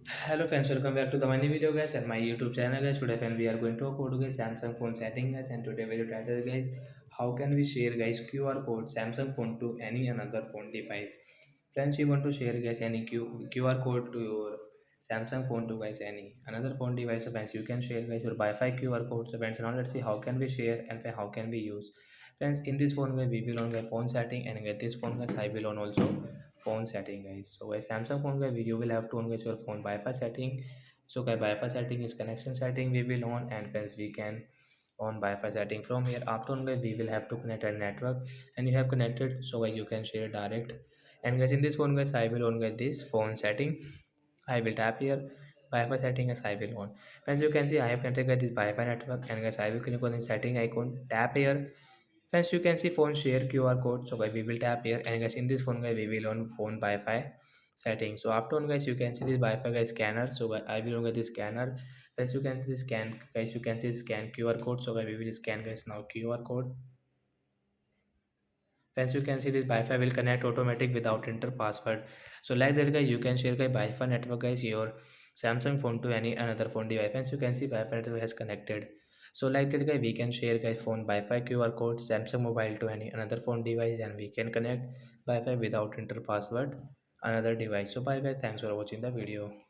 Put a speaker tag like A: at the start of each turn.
A: Hello friends, welcome back to the mini video guys and my YouTube channel guys. Today friend we are going to talk about guys Samsung phone setting guys, and today video title guys, how can we share guys QR code Samsung phone to any another phone device. Friends, you want to share guys any QR code to your Samsung phone to guys any another phone device. So friends, you can share guys your Wi-Fi QR code. So friends, now let's see how can we share and how can we use. Friends, in this phone guys we will on guys phone setting, and get this phone guys I will on also phone setting guys. So guys Samsung phone guys you will have to on guys your phone Wi-Fi setting. So guys Wi-Fi setting is connection setting we will on, and friends we can on Wi-Fi setting from here. After on guys we will have to connect a network, and you have connected, so guys you can share direct. And guys in this phone guys I will on guys this phone setting. I will tap here Wi-Fi setting as I will on. As you can see I have connected guys this Wi-Fi network, and guys I will click on the setting icon, tap here. First, you can see phone share QR code. So guys, we will tap here, and guys in this phone guys we will on phone Wi-Fi settings. So after on guys you can see this Wi-Fi guys scanner. So guys, I will on guys this scanner. First you can see scan guys. You can see scan QR code. So guys we will scan guys now QR code. As you can see this Wi-Fi will connect automatic without enter password. So like that guys you can share guys Wi-Fi network guys your Samsung phone to any another phone device. As you can see Wi-Fi network has connected. So like that guys we can share guys phone Wi-Fi QR code Samsung mobile to any another phone device, and we can connect Wi-Fi without enter password another device. So bye guys, thanks for watching the video.